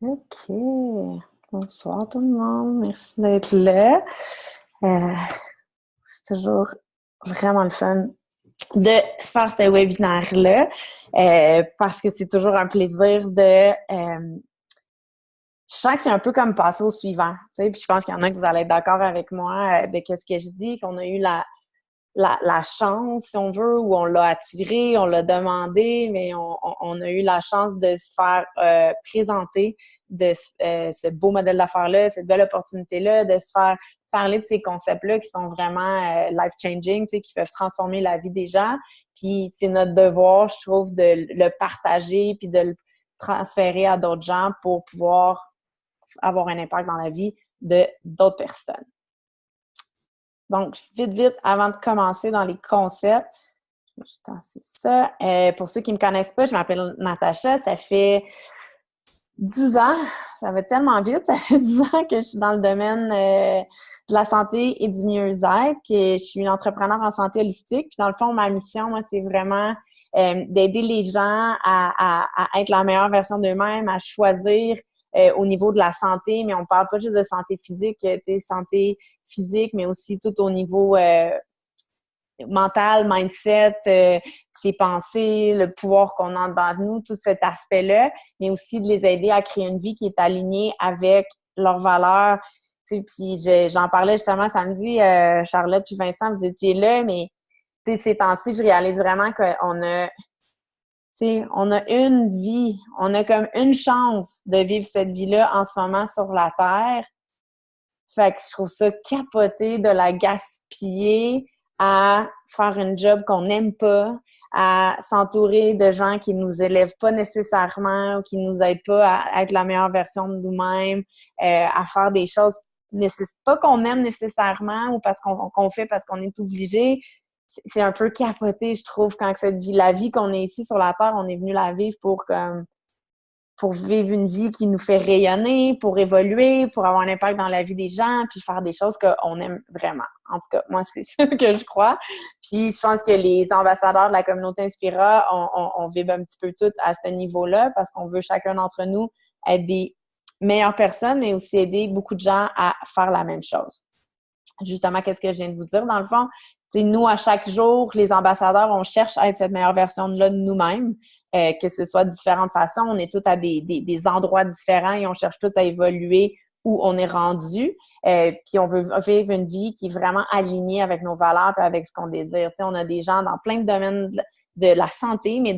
OK. Bonsoir tout le monde. Merci d'être là. Euh, c'est toujours vraiment le fun de faire ce webinaire-là parce que c'est toujours un plaisir je sens que c'est un peu comme passer au suivant, tu sais, puis je pense qu'il y en a que vous allez être d'accord avec moi de qu'est-ce que je dis, qu'on a eu la chance, si on veut, où on l'a attiré, on l'a demandé, mais on a eu la chance de se faire présenter de ce beau modèle d'affaires-là, cette belle opportunité-là, de se faire parler de ces concepts-là qui sont vraiment life-changing, tu sais, qui peuvent transformer la vie des gens. Puis c'est notre devoir, je trouve, de le partager puis de le transférer à d'autres gens pour pouvoir avoir un impact dans la vie de d'autres personnes. Donc, vite, avant de commencer dans les concepts, je tasser ça. Pour ceux qui ne me connaissent pas, je m'appelle Natacha. Ça fait 10 ans, ça va tellement vite, ça fait 10 ans que je suis dans le domaine de la santé et du mieux-être, que je suis une entrepreneur en santé holistique. Puis dans le fond, ma mission, moi, c'est vraiment d'aider les gens à être la meilleure version d'eux-mêmes, à choisir au niveau de la santé, mais on parle pas juste de santé physique, tu sais, santé physique, mais aussi tout au niveau mental, mindset, ses pensées, le pouvoir qu'on a dans nous, tout cet aspect-là, mais aussi de les aider à créer une vie qui est alignée avec leurs valeurs. Tu sais, puis j'en parlais justement samedi, Charlotte puis Vincent, vous étiez là, mais tu sais, ces temps-ci, je réalise vraiment qu'on a, tu sais, on a une vie, on a comme une chance de vivre cette vie-là en ce moment sur la Terre. Fait que je trouve ça capoté de la gaspiller à faire un job qu'on n'aime pas, à s'entourer de gens qui nous élèvent pas nécessairement ou qui nous aident pas à être la meilleure version de nous-mêmes, à faire des choses pas qu'on aime nécessairement ou parce qu'on fait parce qu'on est obligé. C'est un peu capoté, je trouve, quand cette vie, la vie qu'on est ici sur la Terre, on est venu la vivre pour vivre une vie qui nous fait rayonner, pour évoluer, pour avoir un impact dans la vie des gens, puis faire des choses qu'on aime vraiment. En tout cas, moi, c'est ça que je crois. Puis je pense que les ambassadeurs de la communauté Inspira, on vibre un petit peu tout à ce niveau-là parce qu'on veut chacun d'entre nous être des meilleures personnes, mais aussi aider beaucoup de gens à faire la même chose. Justement, qu'est-ce que je viens de vous dire? Dans le fond, c'est nous, à chaque jour, les ambassadeurs, on cherche à être cette meilleure version-là de nous-mêmes, que ce soit de différentes façons. On est tous à des endroits différents et on cherche tous à évoluer où on est rendu. Puis on veut vivre une vie qui est vraiment alignée avec nos valeurs et avec ce qu'on désire. Tu sais, on a des gens dans plein de domaines de la santé, mais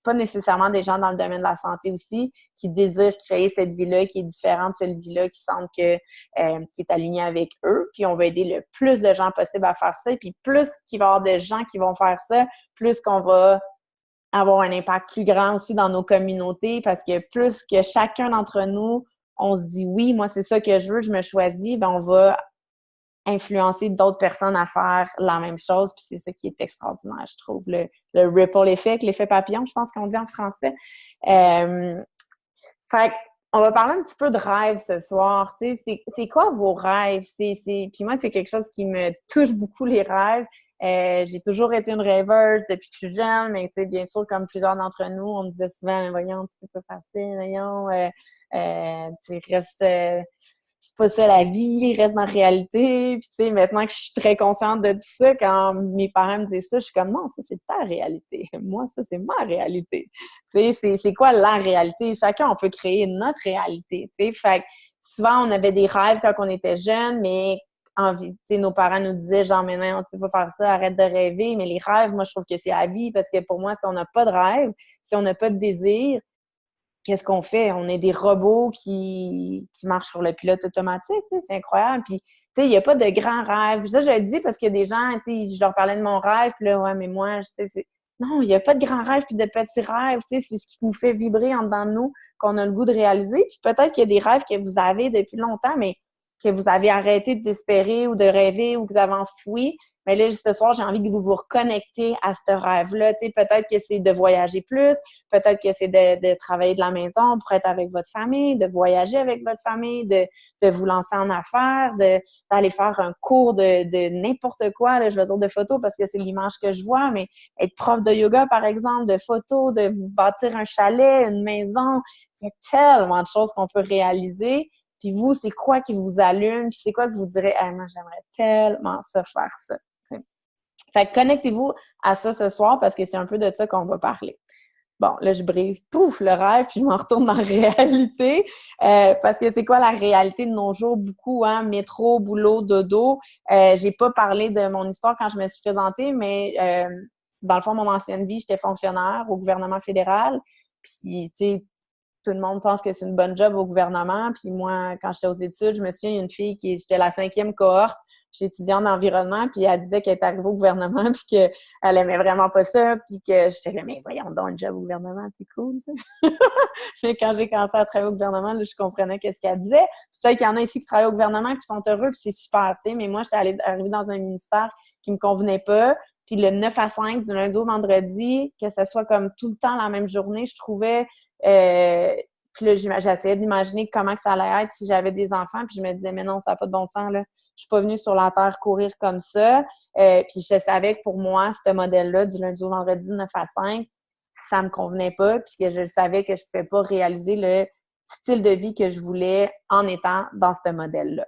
pas nécessairement des gens dans le domaine de la santé aussi, qui désirent créer cette vie-là qui est différente de cette vie-là, qui semble qui est alignée avec eux. Puis on va aider le plus de gens possible à faire ça. Puis plus qu'il va y avoir de gens qui vont faire ça, plus qu'on va avoir un impact plus grand aussi dans nos communautés parce que plus que chacun d'entre nous, on se dit oui, moi c'est ça que je veux, je me choisis, ben on va influencer d'autres personnes à faire la même chose. Puis c'est ça qui est extraordinaire, je trouve. Le ripple effect, l'effet papillon, je pense qu'on dit en français. Fait on va parler un petit peu de rêve ce soir. Tu sais, c'est quoi vos rêves? Puis moi, c'est quelque chose qui me touche beaucoup, les rêves. J'ai toujours été une rêveuse depuis que je suis jeune, mais tu sais, bien sûr, comme plusieurs d'entre nous, on me disait souvent, mais voyons, tu peux pas passer, voyons, tu restes, c'est pas ça la vie, reste dans la réalité. Puis tu sais, maintenant que je suis très consciente de tout ça, quand mes parents me disent ça, je suis comme, non, ça, c'est ta réalité. Moi, ça, c'est ma réalité. Tu sais, c'est quoi la réalité? Chacun, on peut créer notre réalité, tu sais. Fait que souvent, on avait des rêves quand on était jeune, mais nos parents nous disaient genre, mais non, tu peux pas faire ça, arrête de rêver. Mais les rêves, moi, je trouve que c'est à vie parce que pour moi, si on n'a pas de rêve, si on n'a pas de désir, qu'est-ce qu'on fait? On est des robots qui marchent sur le pilote automatique, tu sais, c'est incroyable. Puis, tu sais, il n'y a pas de grands rêves. Ça, je le dis parce qu'il y a des gens, tu sais, je leur parlais de mon rêve, puis là, ouais, mais moi, tu sais, non, il n'y a pas de grands rêves puis de petits rêves, tu sais, c'est ce qui nous fait vibrer en dedans de nous, qu'on a le goût de réaliser. Puis peut-être qu'il y a des rêves que vous avez depuis longtemps, mais que vous avez arrêté d'espérer ou de rêver ou que vous avez enfoui, mais là, ce soir, j'ai envie que vous vous reconnectez à ce rêve-là. Tu sais, peut-être que c'est de voyager plus, peut-être que c'est de travailler de la maison pour être avec votre famille, de voyager avec votre famille, de vous lancer en affaires, d'aller faire un cours de n'importe quoi, là, je veux dire de photo parce que c'est l'image que je vois, mais être prof de yoga, par exemple, de photo, de vous bâtir un chalet, une maison. Il y a tellement de choses qu'on peut réaliser. Puis vous, c'est quoi qui vous allume? Puis c'est quoi que vous direz, hey, moi, j'aimerais tellement ça faire ça. Fait que connectez-vous à ça ce soir parce que c'est un peu de ça qu'on va parler. Bon, là, je brise, pouf, le rêve, puis je m'en retourne dans la réalité. Parce que c'est quoi la réalité de nos jours? Beaucoup, hein, métro, boulot, dodo. J'ai pas parlé de mon histoire quand je me suis présentée, mais dans le fond, mon ancienne vie, j'étais fonctionnaire au gouvernement fédéral. Puis, tu sais, tout le monde pense que c'est une bonne job au gouvernement. Puis moi, quand j'étais aux études, je me souviens, il y a une fille j'étais la 5e cohorte. J'étudiais en environnement, puis elle disait qu'elle était arrivée au gouvernement, puis qu'elle aimait vraiment pas ça, puis que j'étais là, mais voyons donc, un job au gouvernement, c'est cool, ça. Mais quand j'ai commencé à travailler au gouvernement, là, je comprenais qu'est-ce qu'elle disait. Peut-être qu'il y en a ici qui travaillent au gouvernement et qui sont heureux, puis c'est super, tu sais, mais moi, j'étais arrivée dans un ministère qui me convenait pas, puis le 9 à 5, du lundi au vendredi, que ce soit comme tout le temps la même journée, je trouvais... puis là, j'essayais d'imaginer comment que ça allait être si j'avais des enfants, puis je me disais, mais non, ça n'a pas de bon sens, là. Je suis pas venue sur la terre courir comme ça. Puis je savais que pour moi, ce modèle-là, du lundi au vendredi, 9 à 5, ça me convenait pas, puis que je savais que je pouvais pas réaliser le style de vie que je voulais en étant dans ce modèle-là.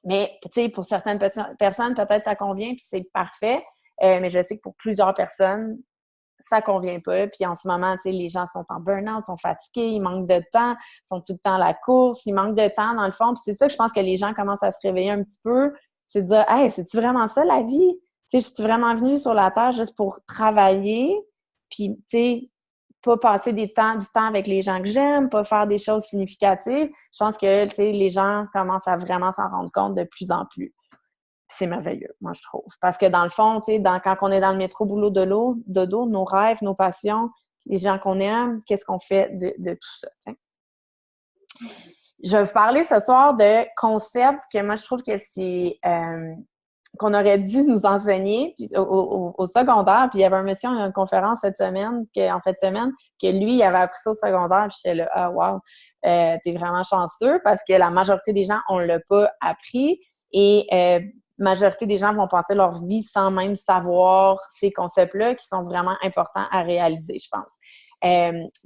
Mais, tu sais, pour certaines personnes, peut-être ça convient, puis c'est parfait. Mais je sais que pour plusieurs personnes, ça convient pas. Puis en ce moment, tu sais, les gens sont en burn-out, sont fatigués, ils manquent de temps, sont tout le temps à la course, ils manquent de temps dans le fond. Puis c'est ça que je pense que les gens commencent à se réveiller un petit peu, c'est de dire, hey, c'est-tu vraiment ça la vie? Tu sais, je suis vraiment venue sur la terre juste pour travailler, puis tu sais, pas passer du temps avec les gens que j'aime, pas faire des choses significatives. Je pense que, tu sais, les gens commencent à vraiment s'en rendre compte de plus en plus. C'est merveilleux, moi, je trouve. Parce que dans le fond, tu sais, quand on est dans le métro, boulot, dodo, nos rêves, nos passions, les gens qu'on aime, qu'est-ce qu'on fait de tout ça, tu sais. Je vais vous parler ce soir de concepts que moi, je trouve que c'est... qu'on aurait dû nous enseigner puis au secondaire. Puis il y avait un monsieur à une conférence en fin de semaine, que lui, il avait appris ça au secondaire. Puis j'étais là, ah wow, t'es vraiment chanceux parce que la majorité des gens, on l'a pas appris. Et majorité des gens vont passer leur vie sans même savoir ces concepts-là qui sont vraiment importants à réaliser, je pense.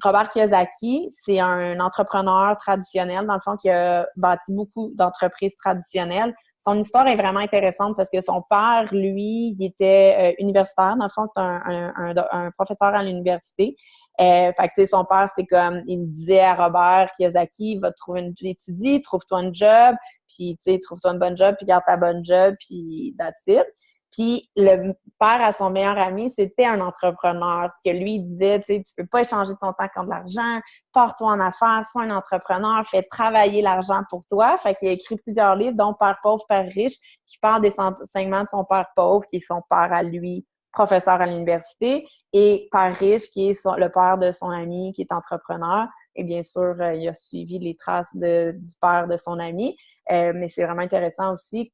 Robert Kiyosaki, c'est un entrepreneur traditionnel, dans le fond, qui a bâti beaucoup d'entreprises traditionnelles. Son histoire est vraiment intéressante parce que son père, lui, il était universitaire. Dans le fond, c'est un professeur à l'université. Fait que, tu sais, son père, c'est comme, il disait à Robert Kiyosaki, va te trouver étudie, trouve-toi un job, puis, tu sais, trouve-toi une bonne job, puis garde ta bonne job, puis that's it. Puis le père à son meilleur ami, c'était un entrepreneur que lui il disait, tu sais, tu peux pas échanger ton temps contre de l'argent, pars-toi en affaires, sois un entrepreneur, fais travailler l'argent pour toi. Fait qu'il a écrit plusieurs livres, dont Père pauvre, Père riche, qui parle des enseignements de son père pauvre, qui est son père à lui, professeur à l'université, et Père riche, qui est le père de son ami, qui est entrepreneur. Et bien sûr, il a suivi les traces du père de son ami. Mais c'est vraiment intéressant aussi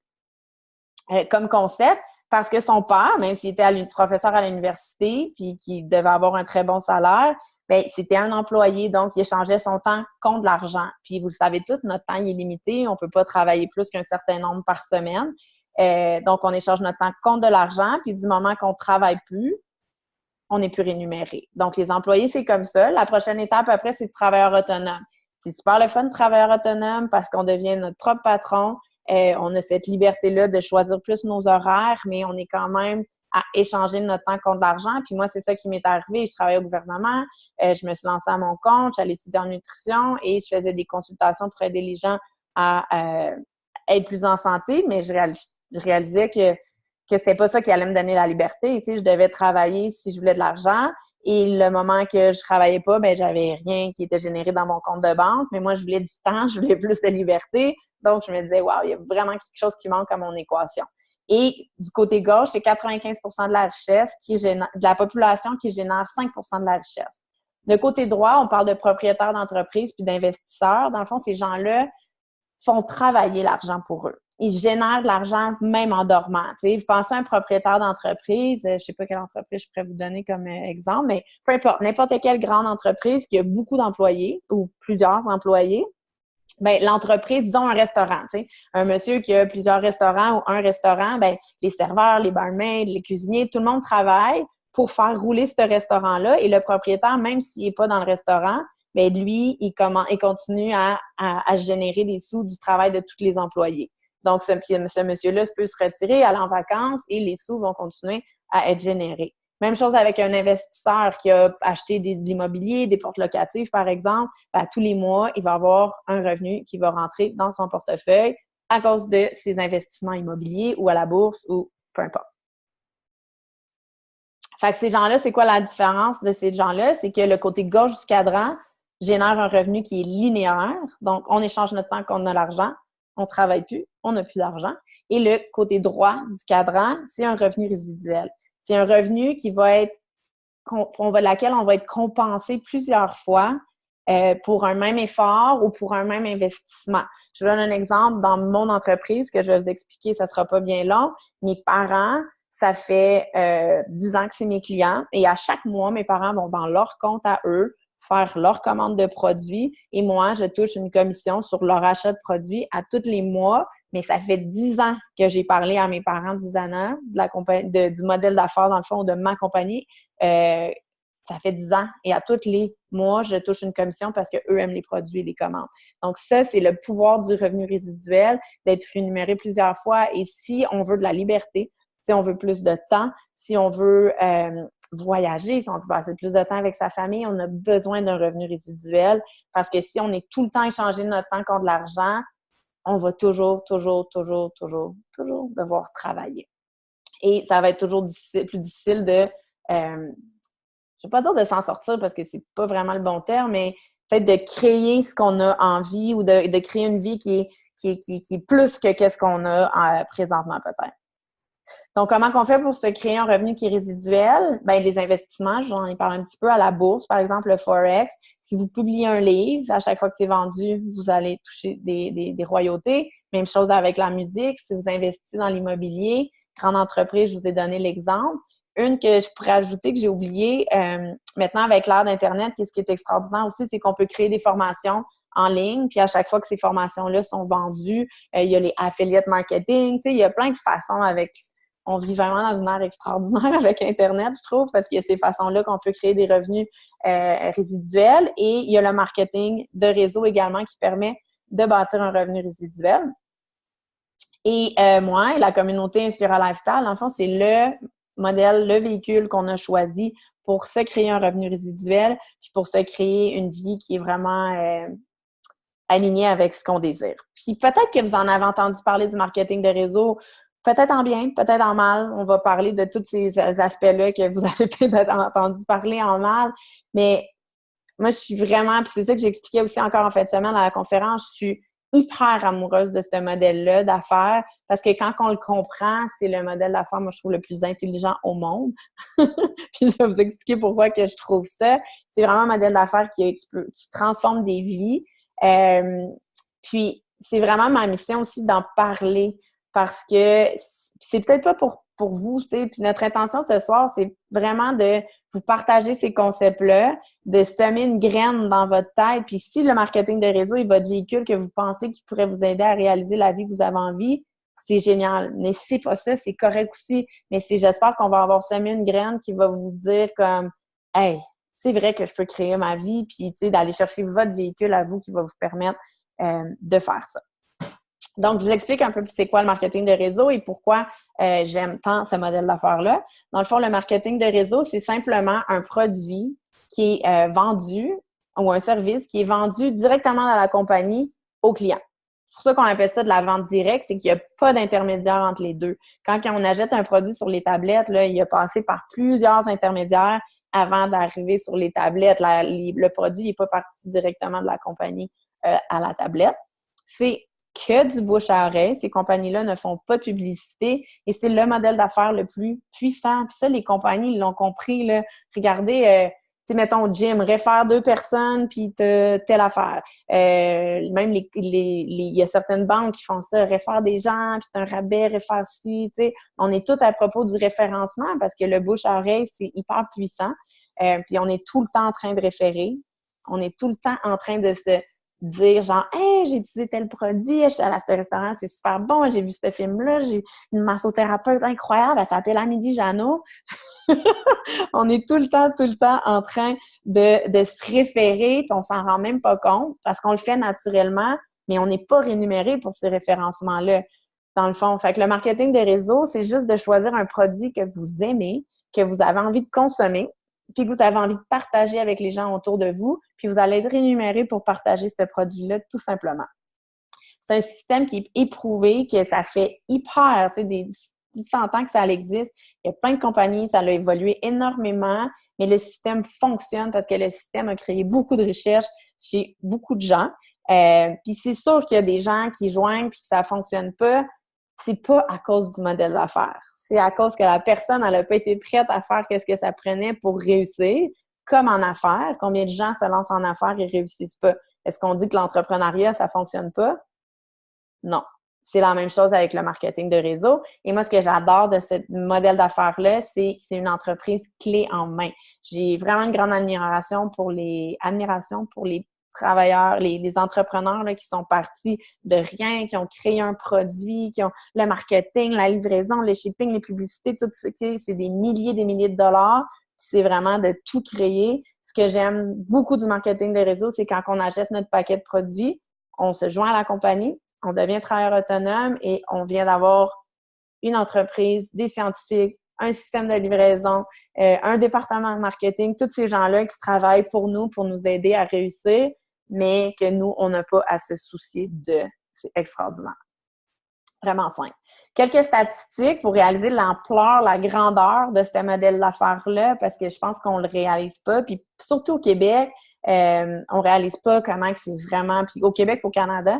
comme concept. Parce que son père, même s'il était professeur à l'université, puis qu'il devait avoir un très bon salaire, bien, c'était un employé, donc il échangeait son temps contre de l'argent. Puis vous le savez tous, notre temps il est limité, on ne peut pas travailler plus qu'un certain nombre par semaine. Donc, on échange notre temps contre de l'argent, puis du moment qu'on ne travaille plus, on n'est plus rémunéré. Donc, les employés, c'est comme ça. La prochaine étape, après, c'est le travailleur autonome. C'est super le fun, de travailleur autonome, parce qu'on devient notre propre patron. On a cette liberté-là de choisir plus nos horaires, mais on est quand même à échanger notre temps contre de l'argent. Puis moi, c'est ça qui m'est arrivé. Je travaillais au gouvernement, je me suis lancée à mon compte, j'allais étudier en nutrition et je faisais des consultations pour aider les gens à être plus en santé, mais je réalisais que c'était pas ça qui allait me donner la liberté. Tu sais, je devais travailler si je voulais de l'argent. Et le moment que je travaillais pas, ben j'avais rien qui était généré dans mon compte de banque. Mais moi, je voulais du temps, je voulais plus de liberté. Donc, je me disais, wow, il y a vraiment quelque chose qui manque à mon équation. Et du côté gauche, c'est 95 de la richesse de la population qui génère 5 de la richesse. De côté droit, on parle de propriétaires d'entreprise puis d'investisseurs. Dans le fond, ces gens-là, font travailler l'argent pour eux. Ils génèrent de l'argent même en dormant. Vous pensez à un propriétaire d'entreprise, je ne sais pas quelle entreprise je pourrais vous donner comme exemple, mais peu importe, n'importe quelle grande entreprise qui a beaucoup d'employés ou plusieurs employés, ben l'entreprise, disons un restaurant, un monsieur qui a plusieurs restaurants ou un restaurant, ben les serveurs, les barmaids, les cuisiniers, tout le monde travaille pour faire rouler ce restaurant-là et le propriétaire, même s'il n'est pas dans le restaurant, ben lui, il continue à générer des sous du travail de tous les employés. Donc, ce monsieur-là peut se retirer, aller en vacances et les sous vont continuer à être générés. Même chose avec un investisseur qui a acheté de l'immobilier, des portes locatives, par exemple. Ben, tous les mois, il va avoir un revenu qui va rentrer dans son portefeuille à cause de ses investissements immobiliers ou à la bourse ou peu importe. Fait que ces gens-là, c'est quoi la différence de ces gens-là? C'est que le côté gauche du cadran génère un revenu qui est linéaire. Donc, on échange notre temps qu'on a l'argent. On ne travaille plus, on n'a plus d'argent. Et le côté droit du cadran, c'est un revenu résiduel. C'est un revenu qui va être, laquelle on va être compensé plusieurs fois pour un même effort ou pour un même investissement. Je vous donne un exemple dans mon entreprise que je vais vous expliquer, ça ne sera pas bien long. Mes parents, ça fait 10 ans que c'est mes clients et à chaque mois, mes parents vont dans leur compte à eux faire leur commande de produits et moi, je touche une commission sur leur achat de produits à tous les mois. Mais ça fait 10 ans que j'ai parlé à mes parents du du modèle d'affaires, dans le fond, de ma compagnie. Ça fait 10 ans. Et à tous les mois, je touche une commission parce qu'eux aiment les produits et les commandes. Donc ça, c'est le pouvoir du revenu résiduel, d'être rémunéré plusieurs fois. Et si on veut de la liberté, si on veut plus de temps, si on veut voyager, si on veut passer plus de temps avec sa famille, on a besoin d'un revenu résiduel parce que si on est tout le temps échangé notre temps contre de l'argent, on va toujours devoir travailler. Et ça va être toujours plus difficile de, je ne vais pas dire de s'en sortir parce que c'est pas vraiment le bon terme, mais peut-être de créer ce qu'on a envie ou de créer une vie qui est plus que qu'est-ce qu'on a présentement peut-être. Donc, comment qu'on fait pour se créer un revenu qui est résiduel? Bien, les investissements, j'en ai parlé un petit peu à la bourse, par exemple, le Forex. Si vous publiez un livre, à chaque fois que c'est vendu, vous allez toucher des royautés. Même chose avec la musique. Si vous investissez dans l'immobilier, grande entreprise, je vous ai donné l'exemple. Une que je pourrais ajouter, que j'ai oublié, maintenant avec l'ère d'Internet, ce qui est extraordinaire aussi, c'est qu'on peut créer des formations en ligne, puis à chaque fois que ces formations-là sont vendues, il y a les affiliate marketing, il y a plein de façons on vit vraiment dans une ère extraordinaire avec Internet, je trouve, parce qu'il y a ces façons-là qu'on peut créer des revenus résiduels. Et il y a le marketing de réseau également qui permet de bâtir un revenu résiduel. Et moi et la communauté Inspira Lifestyle, en fait, c'est le modèle, le véhicule qu'on a choisi pour se créer un revenu résiduel puis pour se créer une vie qui est vraiment alignée avec ce qu'on désire. Puis peut-être que vous en avez entendu parler du marketing de réseau, peut-être en bien, peut-être en mal. On va parler de tous ces aspects-là que vous avez peut-être entendu parler en mal. Mais moi, je suis vraiment, puis c'est ça que j'expliquais aussi encore en fin de semaine à la conférence, je suis hyper amoureuse de ce modèle-là d'affaires parce que quand on le comprend, c'est le modèle d'affaires, moi, je trouve le plus intelligent au monde. Puis je vais vous expliquer pourquoi que je trouve ça. C'est vraiment un modèle d'affaires qui transforme des vies. Puis c'est vraiment ma mission aussi d'en parler parce que c'est peut-être pas pour vous, tu sais. Puis notre intention ce soir, c'est vraiment de vous partager ces concepts-là, de semer une graine dans votre tête. Puis si le marketing de réseau est votre véhicule que vous pensez qui pourrait vous aider à réaliser la vie que vous avez envie, c'est génial. Mais si c'est pas ça, c'est correct aussi. Mais j'espère qu'on va avoir semé une graine qui va vous dire comme « Hey, c'est vrai que je peux créer ma vie. » Puis, tu sais, d'aller chercher votre véhicule à vous qui va vous permettre de faire ça. Donc, je vous explique un peu plus c'est quoi le marketing de réseau et pourquoi j'aime tant ce modèle d'affaires-là. Dans le fond, le marketing de réseau, c'est simplement un produit qui est vendu ou un service qui est vendu directement dans la compagnie au client. C'est pour ça qu'on appelle ça de la vente directe, c'est qu'il n'y a pas d'intermédiaire entre les deux. Quand on achète un produit sur les tablettes, là, il a passé par plusieurs intermédiaires avant d'arriver sur les tablettes. Le produit n'est pas parti directement de la compagnie à la tablette. C'est que du bouche à oreille. Ces compagnies-là ne font pas de publicité et c'est le modèle d'affaires le plus puissant. Puis ça, les compagnies, ils l'ont compris. Là. Regardez, sais, mettons, au gym, réfère 2 personnes, puis t'as telle affaire. Même il y a certaines banques qui font ça, réfère des gens, puis t'as un rabais, réfère ci, tu sais. On est tout à propos du référencement parce que le bouche à oreille, c'est hyper puissant. Puis on est tout le temps en train de référer. On est tout le temps en train de se dire genre « Hey, j'ai utilisé tel produit, je suis allée à ce restaurant, c'est super bon, j'ai vu ce film-là, j'ai une massothérapeute incroyable, elle s'appelle Amélie Janot. » On est tout le temps en train de se référer, puis on s'en rend même pas compte parce qu'on le fait naturellement, mais on n'est pas rémunéré pour ces référencements-là, dans le fond. Fait que le marketing de réseau, c'est juste de choisir un produit que vous aimez, que vous avez envie de consommer, puis que vous avez envie de partager avec les gens autour de vous, puis vous allez être rémunéré pour partager ce produit-là, tout simplement. C'est un système qui est éprouvé, que ça fait hyper, tu sais, des 100 ans que ça existe. Il y a plein de compagnies, ça a évolué énormément, mais le système fonctionne parce que le système a créé beaucoup de recherches chez beaucoup de gens. Puis c'est sûr qu'il y a des gens qui joignent puis que ça fonctionne pas. C'est pas à cause du modèle d'affaires. C'est à cause que la personne, elle n'a pas été prête à faire qu'est-ce que ça prenait pour réussir. Comme en affaires, combien de gens se lancent en affaires et réussissent pas? Est-ce qu'on dit que l'entrepreneuriat, ça fonctionne pas? Non. C'est la même chose avec le marketing de réseau. Et moi, ce que j'adore de ce modèle d'affaires-là, c'est que c'est une entreprise clé en main. J'ai vraiment une grande admiration pour les travailleurs, les entrepreneurs là, qui sont partis de rien, qui ont créé un produit, qui ont le marketing, la livraison, le shipping, les publicités, tout ça. C'est des milliers de dollars. C'est vraiment de tout créer. Ce que j'aime beaucoup du marketing de réseau, c'est quand on achète notre paquet de produits, on se joint à la compagnie, on devient travailleur autonome et on vient d'avoir une entreprise, des scientifiques, un système de livraison, un département de marketing, tous ces gens-là qui travaillent pour nous aider à réussir, mais que nous, on n'a pas à se soucier de. C'est extraordinaire. Vraiment simple. Quelques statistiques pour réaliser l'ampleur, la grandeur de ce modèle d'affaires-là, parce que je pense qu'on le réalise pas. Puis surtout au Québec, on réalise pas comment que c'est vraiment. Puis au Québec, au Canada,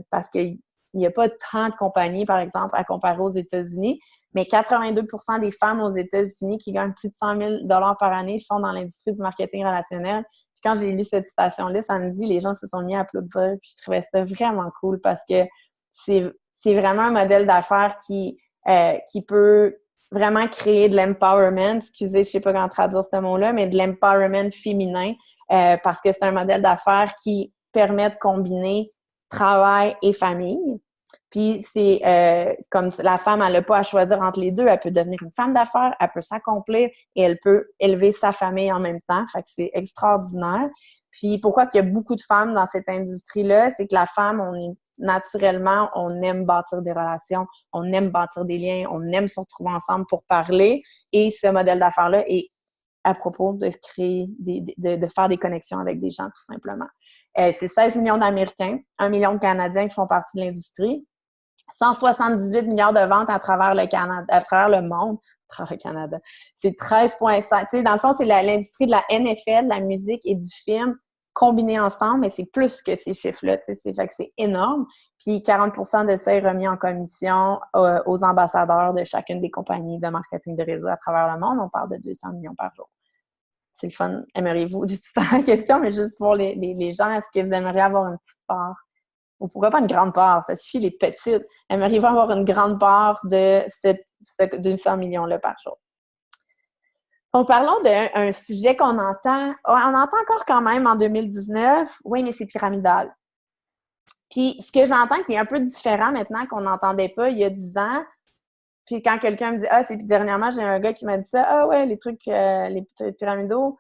parce qu'il n'y a pas tant de compagnies, par exemple, à comparer aux États-Unis. Mais 82% des femmes aux États-Unis qui gagnent plus de 100 000 par année sont dans l'industrie du marketing relationnel. Puis quand j'ai lu cette citation-là, samedi, les gens se sont mis à applaudir. Puis je trouvais ça vraiment cool parce que c'est vraiment un modèle d'affaires qui peut vraiment créer de l'empowerment. Excusez, je sais pas comment traduire ce mot-là, mais de l'empowerment féminin parce que c'est un modèle d'affaires qui permet de combiner travail et famille. Puis c'est comme la femme, elle n'a pas à choisir entre les deux. Elle peut devenir une femme d'affaires, elle peut s'accomplir et elle peut élever sa famille en même temps. Fait que c'est extraordinaire. Puis pourquoi qu'il y a beaucoup de femmes dans cette industrie-là, c'est que la femme, naturellement, on aime bâtir des relations, on aime bâtir des liens, on aime se retrouver ensemble pour parler. Et ce modèle d'affaires-là est à propos de créer, de faire des connexions avec des gens, tout simplement. C'est 16 millions d'Américains, 1 million de Canadiens qui font partie de l'industrie, 178 milliards de ventes à travers le Canada, à travers le monde, à travers le Canada. C'est 13,5. Tu sais, dans le fond, c'est l'industrie de la NFL, de la musique et du film combinés ensemble, mais c'est plus que ces chiffres-là. Tu sais, fait que c'est énorme. Puis 40% de ça est remis en commission aux ambassadeurs de chacune des compagnies de marketing de réseau à travers le monde. On parle de 200 millions par jour. C'est le fun. Aimeriez-vous, du tout la question, mais juste pour les gens, est-ce que vous aimeriez avoir une petite part? Ou pourquoi pas une grande part? Ça suffit les petites. Aimeriez-vous avoir une grande part de ces 200 millions-là par jour? Donc, parlons d'un sujet qu'on entend. On entend encore quand même en 2019. Oui, mais c'est pyramidal. Puis, ce que j'entends qui est un peu différent maintenant qu'on n'entendait pas il y a 10 ans, puis quand quelqu'un me dit « Ah, c'est dernièrement, j'ai un gars qui m'a dit ça. Ah ouais, les trucs pyramidaux. »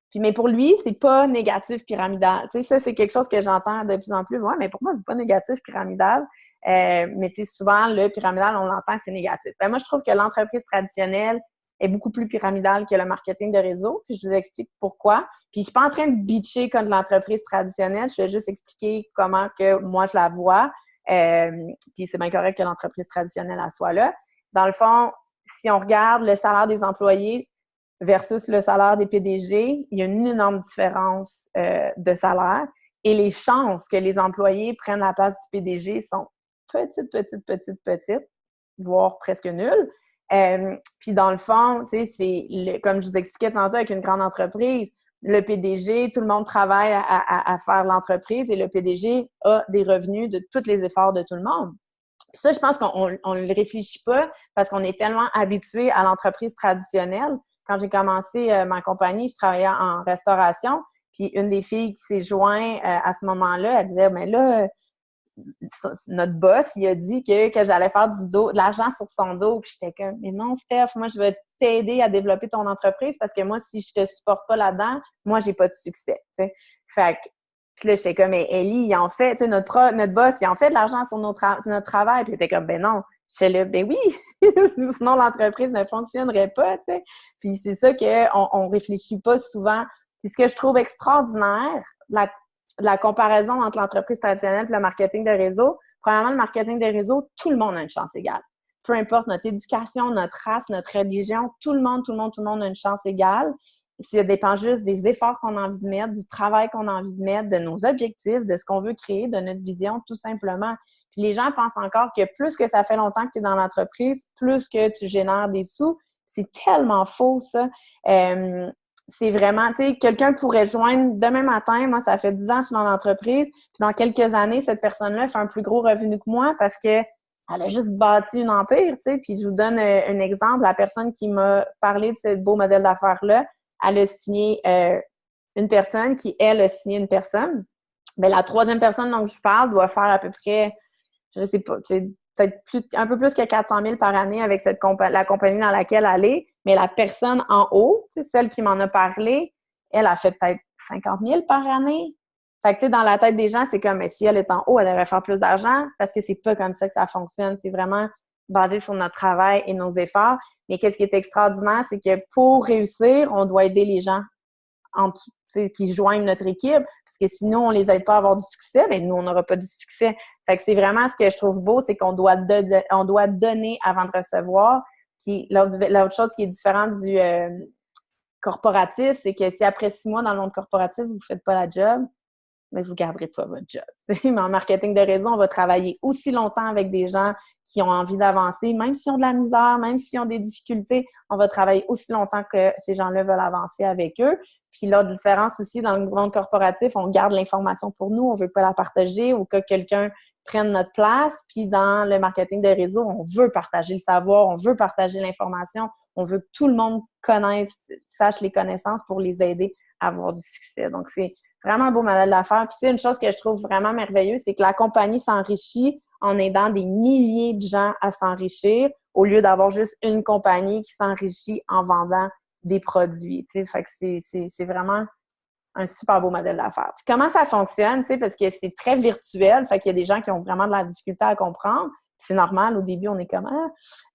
Puis, mais pour lui, c'est pas négatif pyramidal. Tu sais, ça, c'est quelque chose que j'entends de plus en plus. Ouais, mais pour moi, c'est pas négatif pyramidal. Mais tu sais, souvent, le pyramidal, on l'entend, c'est négatif. Ben, moi, je trouve que l'entreprise traditionnelle est beaucoup plus pyramidale que le marketing de réseau. Puis, je vous explique pourquoi. Puis, je suis pas en train de bitcher contre l'entreprise traditionnelle. Je vais juste expliquer comment que moi, je la vois. Puis, c'est bien correct que l'entreprise traditionnelle, elle soit là. Dans le fond, si on regarde le salaire des employés versus le salaire des PDG, il y a une énorme différence de salaire et les chances que les employés prennent la place du PDG sont petites, voire presque nulles. Puis dans le fond, tu sais, comme je vous expliquais tantôt avec une grande entreprise, le PDG, tout le monde travaille à faire l'entreprise et le PDG a des revenus de tous les efforts de tout le monde. Puis ça, je pense qu'on ne le réfléchit pas parce qu'on est tellement habitué à l'entreprise traditionnelle. Quand j'ai commencé ma compagnie, je travaillais en restauration. Puis une des filles qui s'est jointe à ce moment-là, elle disait, mais là, notre boss, il a dit que j'allais faire de l'argent sur son dos. Puis j'étais comme, mais non, Steph, moi, je vais t'aider à développer ton entreprise parce que moi, si je te supporte pas là-dedans, moi, j'ai pas de succès. T'sais. Fait que, puis là, j'étais comme, mais Ellie, il en fait, tu sais, notre boss, il en fait de l'argent sur notre travail. Puis elle était comme, ben non. J'étais là, ben oui, sinon l'entreprise ne fonctionnerait pas, tu sais. Puis c'est ça qu'on réfléchit pas souvent. Puis ce que je trouve extraordinaire, la comparaison entre l'entreprise traditionnelle et le marketing de réseau, premièrement, le marketing de réseau, tout le monde a une chance égale. Peu importe notre éducation, notre race, notre religion, tout le monde a une chance égale. Ça dépend juste des efforts qu'on a envie de mettre, du travail qu'on a envie de mettre, de nos objectifs, de ce qu'on veut créer, de notre vision, tout simplement. Puis les gens pensent encore que plus que ça fait longtemps que tu es dans l'entreprise, plus que tu génères des sous. C'est tellement faux, ça. C'est vraiment, tu sais, quelqu'un pourrait joindre demain matin, moi, ça fait 10 ans que je suis dans l'entreprise, puis dans quelques années, cette personne-là fait un plus gros revenu que moi parce que elle a juste bâti une empire, tu sais. Puis je vous donne un exemple. La personne qui m'a parlé de ce beau modèle d'affaires-là, elle a signé une personne qui, elle, a signé une personne. Mais la troisième personne dont je parle doit faire à peu près, je sais pas, peut-être un peu plus que 400 000 par année avec la compagnie dans laquelle elle est. Mais la personne en haut, celle qui m'en a parlé, elle a fait peut-être 50 000 par année. Fait que, tu sais, dans la tête des gens, c'est comme, mais si elle est en haut, elle devrait faire plus d'argent parce que c'est pas comme ça que ça fonctionne. C'est vraiment basé sur notre travail et nos efforts. Mais qu'est-ce qui est extraordinaire, c'est que pour réussir, on doit aider les gens en dessous, qui joignent notre équipe. Parce que sinon, on les aide pas à avoir du succès, bien, nous, on n'aura pas du succès. Fait que c'est vraiment ce que je trouve beau, c'est qu'on doit donner avant de recevoir. Puis l'autre chose qui est différente du corporatif, c'est que si après 6 mois dans le monde corporatif, vous ne faites pas la job, mais vous ne garderez pas votre job. Mais en marketing de réseau, on va travailler aussi longtemps avec des gens qui ont envie d'avancer, même s'ils ont de la misère, même s'ils ont des difficultés, on va travailler aussi longtemps que ces gens-là veulent avancer avec eux. Puis l'autre différence aussi, dans le monde corporatif, on garde l'information pour nous, on ne veut pas la partager ou que quelqu'un prenne notre place. Puis dans le marketing de réseau, on veut partager le savoir, on veut partager l'information, on veut que tout le monde connaisse, sache les connaissances pour les aider à avoir du succès. Donc, c'est vraiment un beau modèle d'affaires. Puis, c'est une chose que je trouve vraiment merveilleuse, c'est que la compagnie s'enrichit en aidant des milliers de gens à s'enrichir au lieu d'avoir juste une compagnie qui s'enrichit en vendant des produits. Tu sais, fait que c'est vraiment un super beau modèle d'affaires. Puis comment ça fonctionne, tu sais, parce que c'est très virtuel, fait qu'il y a des gens qui ont vraiment de la difficulté à comprendre. C'est normal, au début, on est comme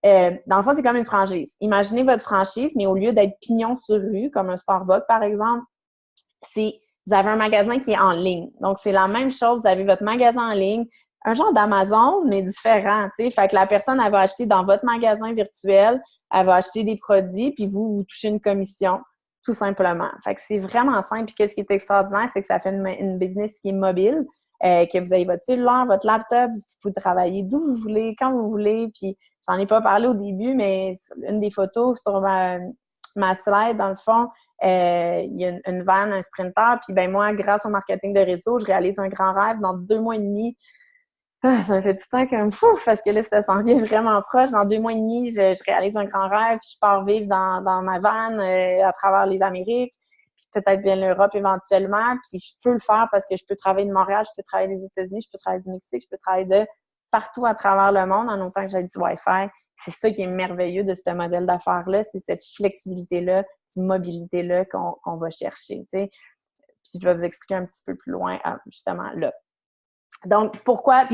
dans le fond, c'est comme une franchise. Imaginez votre franchise, mais au lieu d'être pignon sur rue, comme un Starbucks, par exemple, vous avez un magasin qui est en ligne. Donc, c'est la même chose. Vous avez votre magasin en ligne, un genre d'Amazon, mais différent, tu sais. Fait que la personne, elle va acheter dans votre magasin virtuel, elle va acheter des produits, puis vous touchez une commission, tout simplement. Fait que c'est vraiment simple. Puis qu'est-ce qui est extraordinaire, c'est que ça fait une business qui est mobile, que vous avez votre cellulaire, votre laptop, vous travaillez d'où vous voulez, quand vous voulez. Puis j'en ai pas parlé au début, mais une des photos sur ma slide, dans le fond, il y a une van, un sprinter, puis ben moi, grâce au marketing de réseau, je réalise un grand rêve dans 2 mois et demi. Ça me fait du temps comme fou, parce que là, ça s'en vient vraiment proche. Dans 2 mois et demi, je réalise un grand rêve, puis je pars vivre dans ma van à travers les Amériques, puis peut-être bien l'Europe éventuellement, puis je peux le faire parce que je peux travailler de Montréal, je peux travailler des États-Unis, je peux travailler du Mexique, je peux travailler de partout à travers le monde en autant que j'ai du Wi-Fi. C'est ça qui est merveilleux de ce modèle d'affaires-là, c'est cette flexibilité-là, mobilité-là qu'on va chercher, tu sais. Puis je vais vous expliquer un petit peu plus loin, justement, là. Donc, pourquoi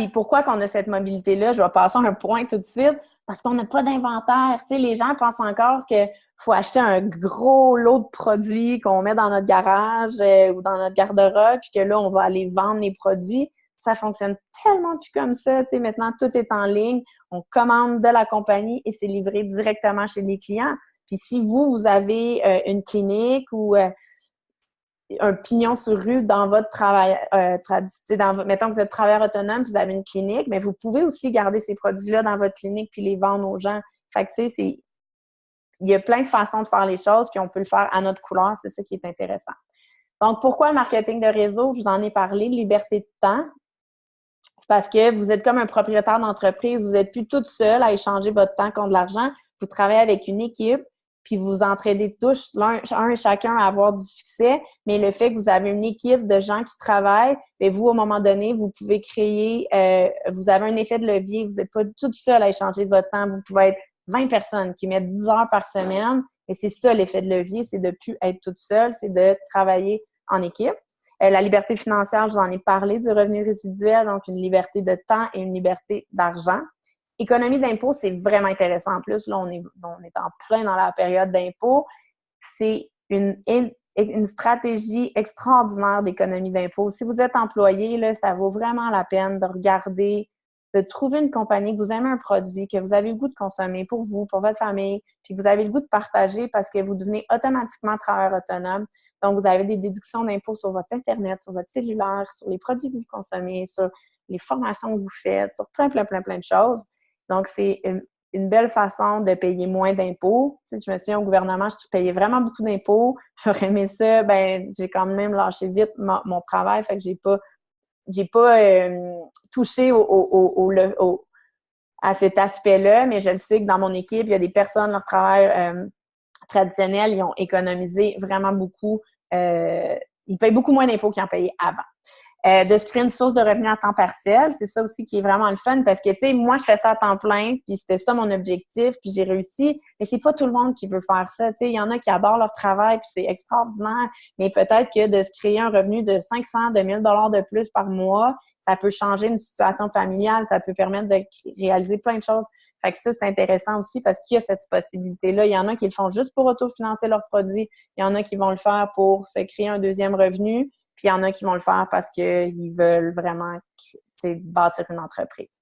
qu'on a cette mobilité-là? Je vais passer un point tout de suite, parce qu'on n'a pas d'inventaire. Tu sais, les gens pensent encore qu'il faut acheter un gros lot de produits qu'on met dans notre garage ou dans notre garde-robe, puis que là, on va aller vendre les produits. Ça fonctionne tellement plus comme ça. Tu sais, maintenant, tout est en ligne. On commande de la compagnie et c'est livré directement chez les clients. Puis si vous avez une clinique ou un pignon sur rue dans votre travail, mettons que vous êtes travailleur autonome, vous avez une clinique, mais vous pouvez aussi garder ces produits-là dans votre clinique puis les vendre aux gens. Fait que, tu sais, il y a plein de façons de faire les choses, puis on peut le faire à notre couleur. C'est ça qui est intéressant. Donc, pourquoi le marketing de réseau? Je vous en ai parlé, liberté de temps. Parce que vous êtes comme un propriétaire d'entreprise, vous n'êtes plus toute seule à échanger votre temps contre de l'argent. Vous travaillez avec une équipe, puis vous entraidez tous, un et chacun à avoir du succès. Mais le fait que vous avez une équipe de gens qui travaillent, bien, vous, au moment donné, vous pouvez créer, vous avez un effet de levier. Vous n'êtes pas toute seule à échanger votre temps. Vous pouvez être 20 personnes qui mettent 10 heures par semaine. Et c'est ça, l'effet de levier, c'est de ne plus être toute seule, c'est de travailler en équipe. La liberté financière, je vous en ai parlé, du revenu résiduel, donc une liberté de temps et une liberté d'argent. Économie d'impôt, c'est vraiment intéressant. En plus, là, on est en plein dans la période d'impôt. C'est une stratégie extraordinaire d'économie d'impôt. Si vous êtes employé, là, ça vaut vraiment la peine de regarder, de trouver une compagnie, que vous aimez un produit, que vous avez le goût de consommer pour vous, pour votre famille, puis que vous avez le goût de partager parce que vous devenez automatiquement travailleur autonome. Donc, vous avez des déductions d'impôts sur votre Internet, sur votre cellulaire, sur les produits que vous consommez, sur les formations que vous faites, sur plein de choses. Donc, c'est une belle façon de payer moins d'impôts. Tu sais, je me souviens, au gouvernement, je payais vraiment beaucoup d'impôts. J'aurais aimé ça. Ben, j'ai quand même lâché vite mon travail, fait que j'ai pas touché à cet aspect-là, mais je le sais que dans mon équipe, il y a des personnes, leur travail traditionnel, ils ont économisé vraiment beaucoup. Ils payent beaucoup moins d'impôts qu'ils en payaient avant. De se créer une source de revenus à temps partiel, c'est ça aussi qui est vraiment le fun parce que, tu sais, moi, je fais ça à temps plein, puis c'était ça mon objectif, puis j'ai réussi, mais c'est pas tout le monde qui veut faire ça, tu sais, il y en a qui adorent leur travail, puis c'est extraordinaire, mais peut-être que de se créer un revenu de 500, de 1000 $ de plus par mois, ça peut changer une situation familiale, ça peut permettre de réaliser plein de choses. Fait que ça, c'est intéressant aussi parce qu'il y a cette possibilité-là. Il y en a qui le font juste pour autofinancer leurs produits, il y en a qui vont le faire pour se créer un deuxième revenu, puis il y en a qui vont le faire parce qu'ils veulent vraiment bâtir une entreprise.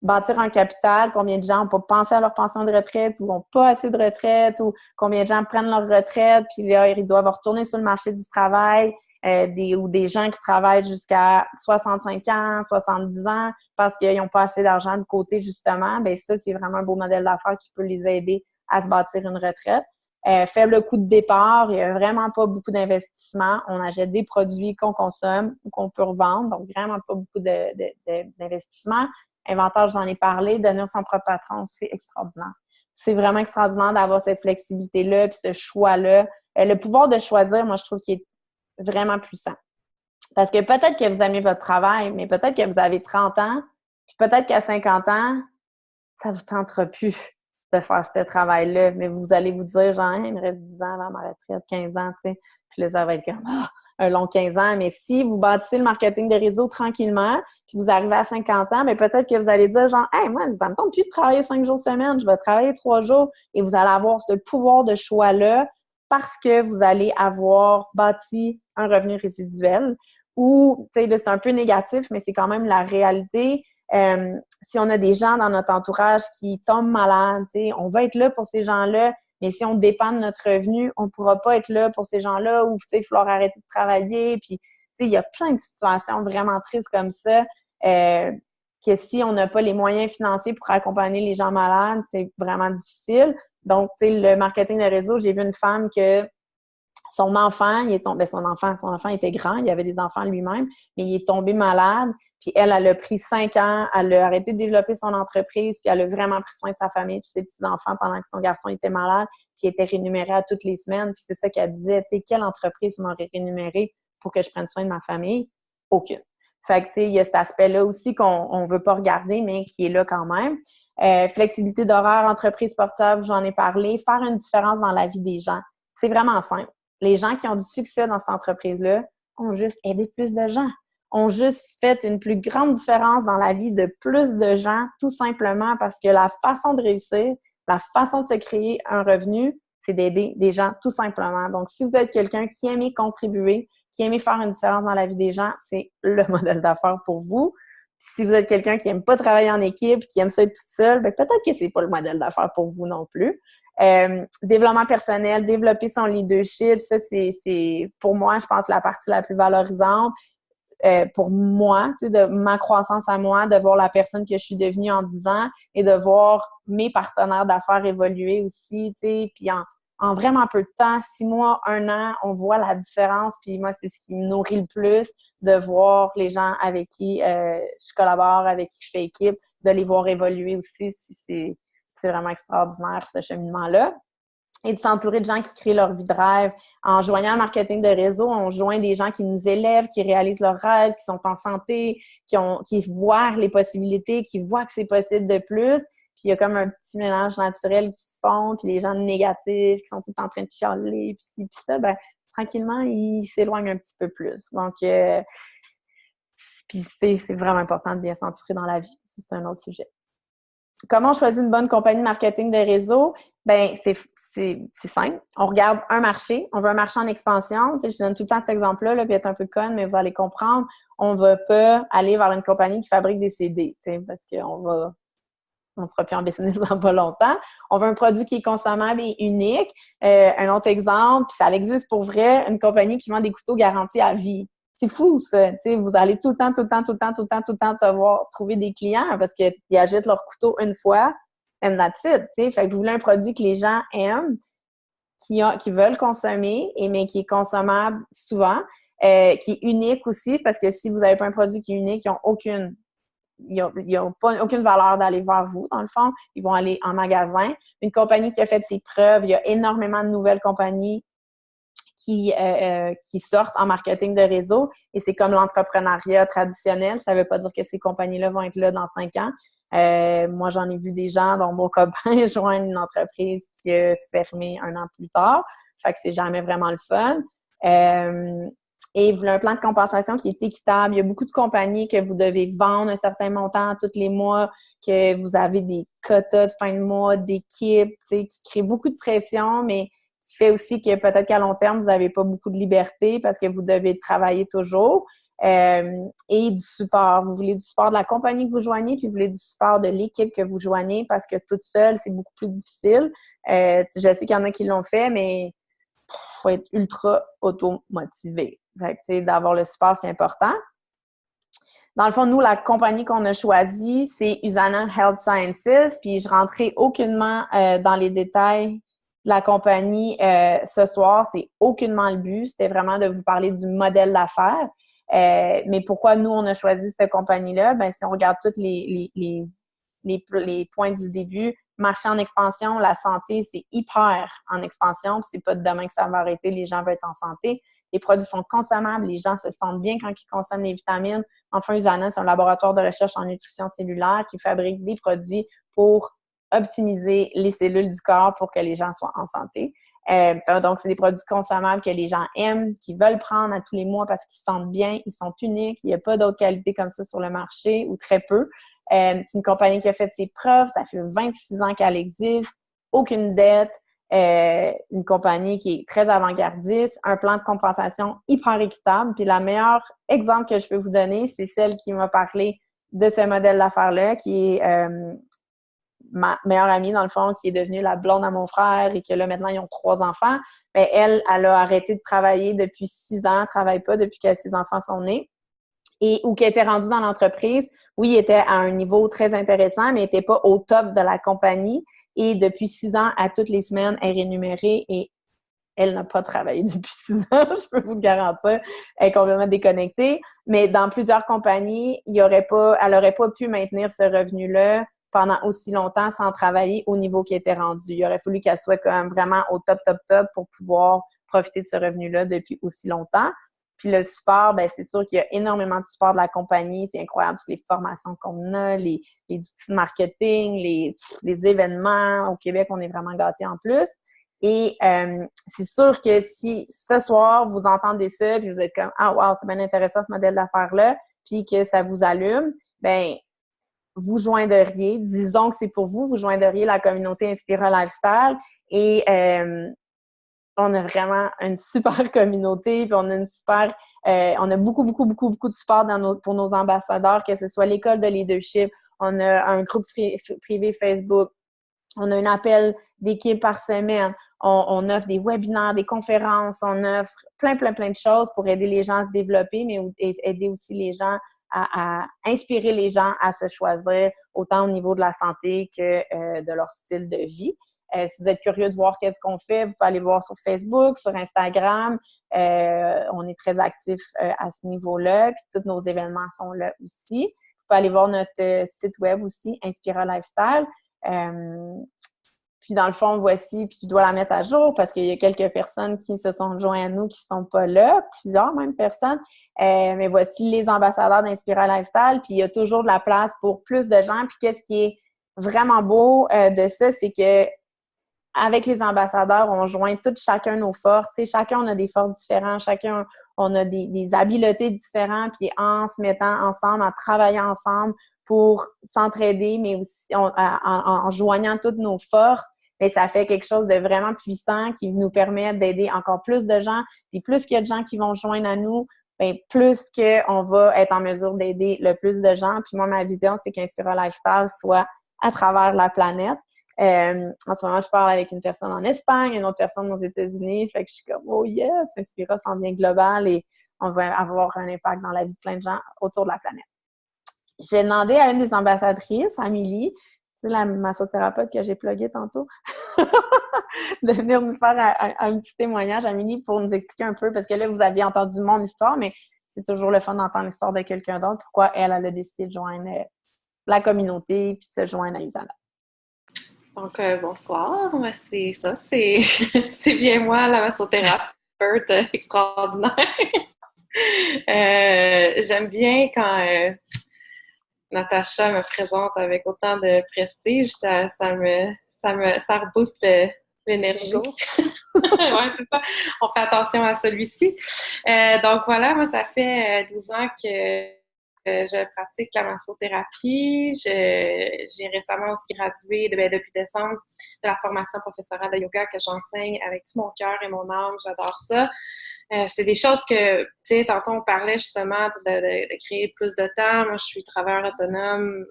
Bâtir un capital, combien de gens n'ont pas pensé à leur pension de retraite ou n'ont pas assez de retraite ou combien de gens prennent leur retraite puis là, ils doivent retourner sur le marché du travail ou des gens qui travaillent jusqu'à 65 ans, 70 ans parce qu'ils n'ont pas assez d'argent de côté justement. Bien ça, c'est vraiment un beau modèle d'affaires qui peut les aider à se bâtir une retraite. Faible coût de départ, il n'y a vraiment pas beaucoup d'investissement. On achète des produits qu'on consomme ou qu'on peut revendre, donc vraiment pas beaucoup d'investissement. Inventaire, j'en ai parlé, devenir son propre patron, c'est extraordinaire. C'est vraiment extraordinaire d'avoir cette flexibilité-là puis ce choix-là. Le pouvoir de choisir, moi, je trouve qu'il est vraiment puissant. Parce que peut-être que vous aimez votre travail, mais peut-être que vous avez 30 ans, puis peut-être qu'à 50 ans, ça vous tentera plus de faire ce travail-là. Mais vous allez vous dire, genre, il me reste 10 ans avant ma retraite, 15 ans, tu sais. Puis là, ça va être comme un long 15 ans. Mais si vous bâtissez le marketing de réseau tranquillement, puis vous arrivez à 50 ans, bien peut-être que vous allez dire, genre, hey, moi, ça me tente plus de travailler 5 jours semaine, je vais travailler 3 jours. Et vous allez avoir ce pouvoir de choix-là parce que vous allez avoir bâti un revenu résiduel. Ou, tu sais, c'est un peu négatif, mais c'est quand même la réalité. Si on a des gens dans notre entourage qui tombent malades, on va être là pour ces gens-là, mais si on dépend de notre revenu, on ne pourra pas être là pour ces gens-là où il va falloir arrêter de travailler. Puis, il y a plein de situations vraiment tristes comme ça que si on n'a pas les moyens financiers pour accompagner les gens malades, c'est vraiment difficile. Donc, le marketing de réseau, j'ai vu une femme que son enfant, son enfant était grand, il avait des enfants lui-même, mais il est tombé malade. Puis elle a pris 5 ans, elle a arrêté de développer son entreprise, puis elle a vraiment pris soin de sa famille puis ses petits-enfants pendant que son garçon était malade, puis il était rémunéré à toutes les semaines. Puis c'est ça qu'elle disait, tu sais, quelle entreprise m'aurait rémunéré pour que je prenne soin de ma famille? Aucune. Fait que, tu sais, il y a cet aspect-là aussi qu'on ne veut pas regarder, mais qui est là quand même. Flexibilité d'horaire, entreprise sportive, j'en ai parlé. Faire une différence dans la vie des gens. C'est vraiment simple. Les gens qui ont du succès dans cette entreprise-là ont juste aidé plus de gens, ont juste fait une plus grande différence dans la vie de plus de gens, tout simplement parce que la façon de réussir, la façon de se créer un revenu, c'est d'aider des gens, tout simplement. Donc, si vous êtes quelqu'un qui aime contribuer, qui aime faire une différence dans la vie des gens, c'est le modèle d'affaires pour vous. Puis, si vous êtes quelqu'un qui n'aime pas travailler en équipe, qui aime ça être tout seul, bien, peut-être que c'est pas le modèle d'affaires pour vous non plus. Développement personnel, développer son leadership, ça, c'est pour moi, je pense, la partie la plus valorisante. pour moi, tu sais, de ma croissance à moi, de voir la personne que je suis devenue en 10 ans et de voir mes partenaires d'affaires évoluer aussi, tu sais, puis en vraiment peu de temps, 6 mois, 1 an, on voit la différence. Puis moi, c'est ce qui me nourrit le plus, de voir les gens avec qui je collabore, avec qui je fais équipe, de les voir évoluer aussi. C'est vraiment extraordinaire, ce cheminement-là. Et de s'entourer de gens qui créent leur vie de rêve. En joignant le marketing de réseau, on joint des gens qui nous élèvent, qui réalisent leurs rêves, qui sont en santé, qui voient les possibilités, qui voient que c'est possible de plus. Puis il y a comme un petit mélange naturel qui se font, puis les gens négatifs qui sont tout en train de chialer, puis ci, puis ça, ben tranquillement, ils s'éloignent un petit peu plus. Donc, puis c'est vraiment important de bien s'entourer dans la vie. Ça, c'est un autre sujet. Comment on choisit une bonne compagnie de marketing de réseau? Ben c'est simple. On regarde un marché. On veut un marché en expansion. Tu sais, je donne tout le temps cet exemple-là, là, puis être un peu conne, mais vous allez comprendre. On ne va pas aller vers une compagnie qui fabrique des CD, tu sais, parce on sera plus en business dans pas longtemps. On veut un produit qui est consommable et unique. Un autre exemple, puis ça existe pour vrai, une compagnie qui vend des couteaux garantis à vie. C'est fou, ça. Tu sais, vous allez tout le temps trouver des clients parce qu'ils achètent leur couteau une fois, and that's it. Tu sais, fait que vous voulez un produit que les gens aiment, qui veulent consommer, mais qui est consommable souvent, qui est unique aussi, parce que si vous n'avez pas un produit qui est unique, ils n'ont pas aucune valeur d'aller vers vous, dans le fond. Ils vont aller en magasin. Une compagnie qui a fait ses preuves, il y a énormément de nouvelles compagnies qui sortent en marketing de réseau. Et c'est comme l'entrepreneuriat traditionnel. Ça ne veut pas dire que ces compagnies-là vont être là dans 5 ans. Moi, j'en ai vu des gens dont mon copain joint une entreprise qui a fermé 1 an plus tard. Fait que c'est jamais vraiment le fun. Et vous voulez un plan de compensation qui est équitable. Il y a beaucoup de compagnies que vous devez vendre un certain montant tous les mois, que vous avez des quotas de fin de mois, d'équipe, tu sais, qui créent beaucoup de pression, mais qui fait aussi que peut-être qu'à long terme, vous n'avez pas beaucoup de liberté parce que vous devez travailler toujours. Et du support. Vous voulez du support de la compagnie que vous joignez, puis vous voulez du support de l'équipe que vous joignez parce que toute seule, c'est beaucoup plus difficile. Je sais qu'il y en a qui l'ont fait, mais il faut être ultra auto-motivé. Fait que, tu sais, d'avoir le support, c'est important. Dans le fond, nous, la compagnie qu'on a choisie, c'est Usana Health Sciences, puis je rentrais aucunement dans les détails de la compagnie ce soir. C'est aucunement le but. C'était vraiment de vous parler du modèle d'affaires. Mais pourquoi nous, on a choisi cette compagnie-là? Ben, si on regarde tous les points du début, marché en expansion, la santé, c'est hyper en expansion, puis c'est pas demain que ça va arrêter, les gens veulent être en santé. Les produits sont consommables, les gens se sentent bien quand ils consomment les vitamines. Enfin, Usana, c'est un laboratoire de recherche en nutrition cellulaire qui fabrique des produits pour optimiser les cellules du corps pour que les gens soient en santé. Donc, c'est des produits consommables que les gens aiment, qu'ils veulent prendre à tous les mois parce qu'ils se sentent bien, ils sont uniques, il n'y a pas d'autres qualités comme ça sur le marché ou très peu. C'est une compagnie qui a fait ses preuves, ça fait 26 ans qu'elle existe, aucune dette, une compagnie qui est très avant-gardiste, un plan de compensation hyper équitable. Puis le meilleur exemple que je peux vous donner, c'est celle qui m'a parlé de ce modèle d'affaires-là, qui est ma meilleure amie, dans le fond, qui est devenue la blonde à mon frère et que là, maintenant, ils ont 3 enfants. Bien, elle a arrêté de travailler depuis 6 ans, elle travaille pas depuis que ses enfants sont nés. Ou qui était rendue dans l'entreprise, oui, il était à un niveau très intéressant, mais il n'était pas au top de la compagnie. Et depuis 6 ans, à toutes les semaines, elle est rémunérée et elle n'a pas travaillé depuis 6 ans, je peux vous le garantir. Elle est complètement déconnectée. Mais dans plusieurs compagnies, elle n'aurait pas pu maintenir ce revenu-là pendant aussi longtemps sans travailler au niveau qui était rendu. Il aurait fallu qu'elle soit quand même vraiment au top, top, top pour pouvoir profiter de ce revenu-là depuis aussi longtemps. Puis le support, ben c'est sûr qu'il y a énormément de support de la compagnie. C'est incroyable toutes les formations qu'on a, les outils de marketing, les événements. Au Québec, on est vraiment gâtés en plus. Et c'est sûr que si ce soir, vous entendez ça puis vous êtes comme « Ah, wow, c'est bien intéressant ce modèle d'affaires-là » puis que ça vous allume, ben vous joindriez, disons que c'est pour vous, vous joindriez la communauté Inspira Lifestyle et on a vraiment une super communauté, puis on a on a beaucoup de support pour nos ambassadeurs, que ce soit l'école de leadership, on a un groupe privé Facebook, On a un appel d'équipe par semaine. On offre des webinaires, des conférences, on offre plein de choses pour aider les gens à se développer, mais aider aussi les gens à inspirer les gens à se choisir autant au niveau de la santé que de leur style de vie. Si vous êtes curieux de voir qu'est-ce qu'on fait, vous pouvez aller voir sur Facebook, sur Instagram. On est très actifs à ce niveau-là. Puis tous nos événements sont là aussi. Vous pouvez aller voir notre site web aussi, Inspira Lifestyle. Puis dans le fond, voici, puis je dois la mettre à jour parce qu'il y a quelques personnes qui se sont joints à nous qui ne sont pas là, plusieurs même personnes. Mais voici les ambassadeurs d'Inspira Lifestyle, puis il y a toujours de la place pour plus de gens. Puis qu'est-ce qui est vraiment beau de ça, c'est que avec les ambassadeurs, on joint tous chacun nos forces. Tu sais, chacun, on a des forces différentes. Chacun, on a des habiletés différentes. Puis en se mettant ensemble, en travaillant ensemble pour s'entraider, mais aussi en joignant toutes nos forces, mais ça fait quelque chose de vraiment puissant qui nous permet d'aider encore plus de gens. Puis plus qu'il y a de gens qui vont joindre à nous, bien, plus qu'on va être en mesure d'aider le plus de gens. Puis moi, ma vision, c'est qu'Inspira Lifestyle soit à travers la planète. En ce moment, je parle avec une personne en Espagne, une autre personne aux États-Unis. Fait que je suis comme, oh yes, Inspira s'en vient global et on va avoir un impact dans la vie de plein de gens autour de la planète. J'ai demandé à une des ambassadrices, Amélie, c'est la massothérapeute que j'ai pluguée tantôt, de venir nous faire un petit témoignage, Amélie, pour nous expliquer un peu, parce que là, vous aviez entendu mon histoire, mais c'est toujours le fun d'entendre l'histoire de quelqu'un d'autre, pourquoi elle a décidé de joindre la communauté puis de se joindre à Usana. Donc, bonsoir. Moi, c'est ça, c'est bien moi, la massothérapeute extraordinaire. J'aime bien quand Natacha me présente avec autant de prestige, ça rebooste l'énergie. Ouais, c'est ça. On fait attention à celui-ci. Donc voilà, moi, ça fait 12 ans que je pratique la massothérapie. J'ai récemment aussi gradué depuis décembre de la formation professorale de yoga que j'enseigne avec tout mon cœur et mon âme. J'adore ça. C'est des choses que, tu sais, tantôt on parlait justement de créer plus de temps. Moi, je suis travailleur autonome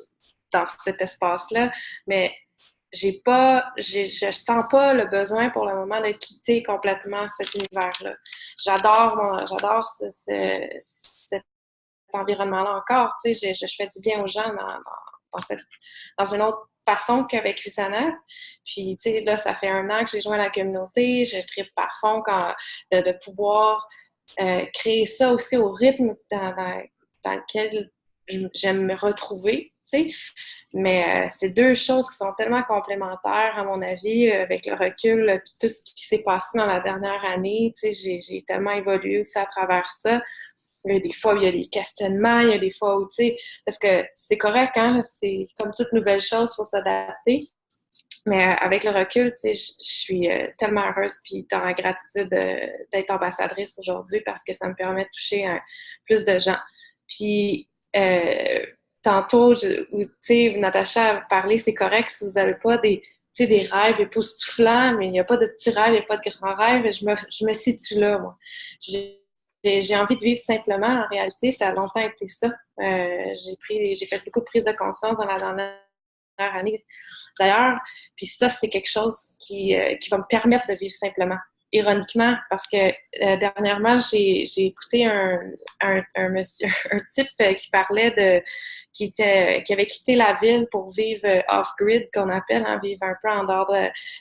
dans cet espace-là, mais je sens pas le besoin pour le moment de quitter complètement cet univers-là. J'adore cet environnement-là encore. Tu sais, je fais du bien aux gens dans une autre façon qu'avec Usana. Puis, tu sais, là, ça fait 1 an que j'ai joint la communauté. Je tripe à fond de pouvoir créer ça aussi au rythme dans lequel j'aime me retrouver, tu sais. Mais c'est 2 choses qui sont tellement complémentaires, à mon avis, avec le recul, puis tout ce qui s'est passé dans la dernière année. Tu sais, j'ai tellement évolué aussi à travers ça. Il y a des fois où il y a des questionnements, il y a des fois où, tu sais, parce que c'est correct, hein, c'est comme toute nouvelle chose, il faut s'adapter. Mais avec le recul, tu sais, je suis tellement heureuse puis dans la gratitude d'être ambassadrice aujourd'hui parce que ça me permet de toucher plus de gens. Puis, tantôt, tu sais, Natacha a parlé, c'est correct si vous n'avez pas des rêves époustouflants, mais il n'y a pas de petits rêves, il n'y a pas de grands rêves. Je me situe là, moi. J'ai envie de vivre simplement. En réalité, ça a longtemps été ça. J'ai fait beaucoup de prises de conscience dans la dernière année, d'ailleurs. Puis ça, c'est quelque chose qui va me permettre de vivre simplement. Ironiquement, parce que dernièrement, j'ai écouté un monsieur, un type qui parlait qui avait quitté la ville pour vivre off-grid, qu'on appelle, hein, vivre un peu en dehors